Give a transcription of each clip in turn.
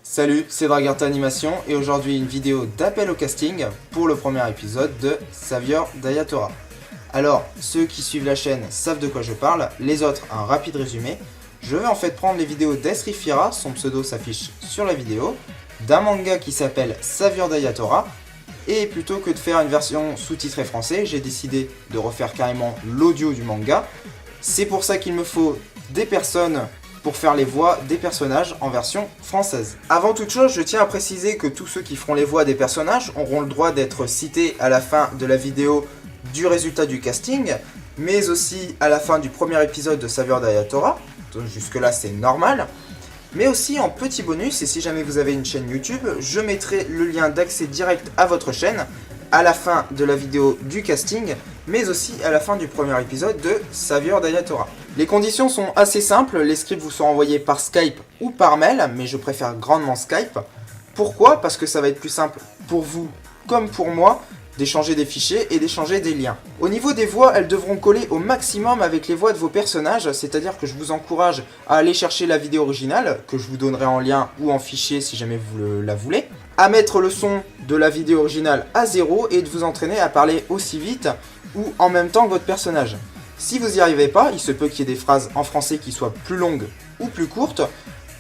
Salut, c'est Dragarta Animation et aujourd'hui une vidéo d'appel au casting pour le premier épisode de Savior Dayatora. Alors, ceux qui suivent la chaîne savent de quoi je parle, les autres un rapide résumé. Je vais en fait prendre les vidéos d'Esrifira, son pseudo s'affiche sur la vidéo, d'un manga qui s'appelle Savior Dayatora, et plutôt que de faire une version sous-titrée français, j'ai décidé de refaire carrément l'audio du manga. C'est pour ça qu'il me faut des personnes pour faire les voix des personnages en version française. Avant toute chose, je tiens à préciser que tous ceux qui feront les voix des personnages auront le droit d'être cités à la fin de la vidéo du résultat du casting, mais aussi à la fin du premier épisode de Savior Dayatora, donc jusque là c'est normal. Mais aussi en petit bonus, et si jamais vous avez une chaîne YouTube, je mettrai le lien d'accès direct à votre chaîne à la fin de la vidéo du casting, mais aussi à la fin du premier épisode de Savior Dayatora. Les conditions sont assez simples, les scripts vous sont envoyés par Skype ou par mail, mais je préfère grandement Skype. Pourquoi? Parce que ça va être plus simple pour vous comme pour moi d'échanger des fichiers et d'échanger des liens. Au niveau des voix, elles devront coller au maximum avec les voix de vos personnages, c'est-à-dire que je vous encourage à aller chercher la vidéo originale, que je vous donnerai en lien ou en fichier si jamais vous la voulez, à mettre le son de la vidéo originale à 0 et de vous entraîner à parler aussi vite ou en même temps que votre personnage. Si vous n'y arrivez pas, il se peut qu'il y ait des phrases en français qui soient plus longues ou plus courtes.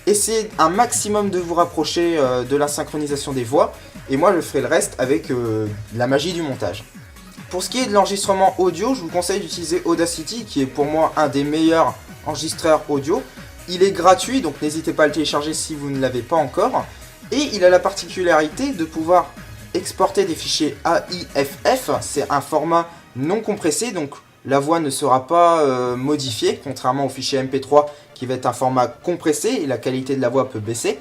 Essayez un maximum de vous rapprocher de la synchronisation des voix, et moi je ferai le reste avec la magie du montage. Pour ce qui est de l'enregistrement audio, je vous conseille d'utiliser Audacity, qui est pour moi un des meilleurs enregistreurs audio. Il est gratuit, donc n'hésitez pas à le télécharger si vous ne l'avez pas encore. Et il a la particularité de pouvoir exporter des fichiers AIFF, c'est un format non compressé, donc la voix ne sera pas modifiée, contrairement au fichier MP3 qui va être un format compressé et la qualité de la voix peut baisser.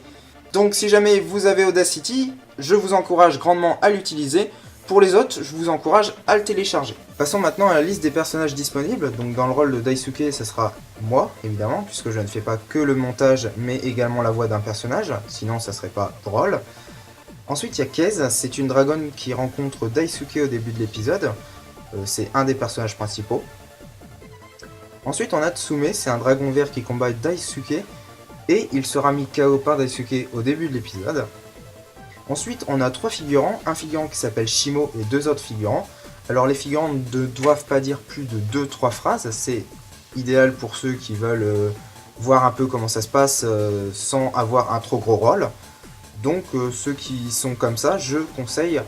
Donc si jamais vous avez Audacity, je vous encourage grandement à l'utiliser. Pour les autres, je vous encourage à le télécharger. Passons maintenant à la liste des personnages disponibles. Donc dans le rôle de Daisuke, ce sera moi, évidemment, puisque je ne fais pas que le montage, mais également la voix d'un personnage, sinon ça serait pas drôle. Ensuite, il y a Keiz, c'est une dragonne qui rencontre Daisuke au début de l'épisode. C'est un des personnages principaux. Ensuite, on a Tsume, c'est un dragon vert qui combat Daisuke, et il sera mis KO par Daisuke au début de l'épisode. Ensuite, on a trois figurants, un figurant qui s'appelle Shimo et deux autres figurants. Alors les figurants ne doivent pas dire plus de 2-3 phrases, c'est idéal pour ceux qui veulent voir un peu comment ça se passe sans avoir un trop gros rôle. Donc ceux qui sont comme ça, je conseille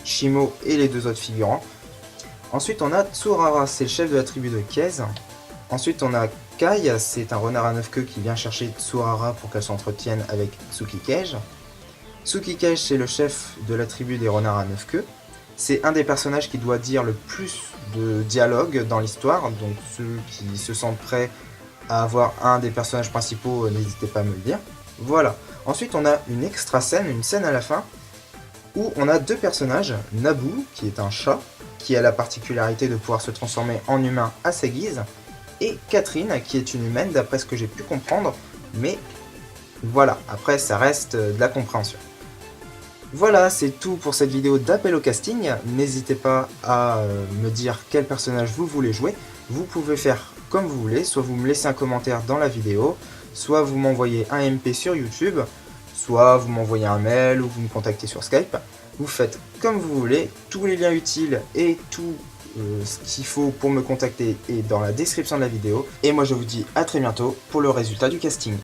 Shimo et les deux autres figurants. Ensuite, on a Tsurara, c'est le chef de la tribu de Keiz. Ensuite, on a Kai, c'est un renard à 9 queues qui vient chercher Tsurara pour qu'elle s'entretienne avec Tsukikage. Tsukikage, c'est le chef de la tribu des renards à 9 queues. C'est un des personnages qui doit dire le plus de dialogue dans l'histoire, donc ceux qui se sentent prêts à avoir un des personnages principaux, n'hésitez pas à me le dire. Voilà. Ensuite, on a une extra scène, une scène à la fin, où on a deux personnages, Nabu, qui est un chat, qui a la particularité de pouvoir se transformer en humain à sa guise, et Catherine, qui est une humaine d'après ce que j'ai pu comprendre, mais voilà, après ça reste de la compréhension. Voilà, c'est tout pour cette vidéo d'appel au casting. N'hésitez pas à me dire quel personnage vous voulez jouer. Vous pouvez faire comme vous voulez, soit vous me laissez un commentaire dans la vidéo, soit vous m'envoyez un MP sur YouTube, soit vous m'envoyez un mail ou vous me contactez sur Skype. Vous faites comme vous voulez, tous les liens utiles et tout ce qu'il faut pour me contacter est dans la description de la vidéo. Et moi je vous dis à très bientôt pour le résultat du casting.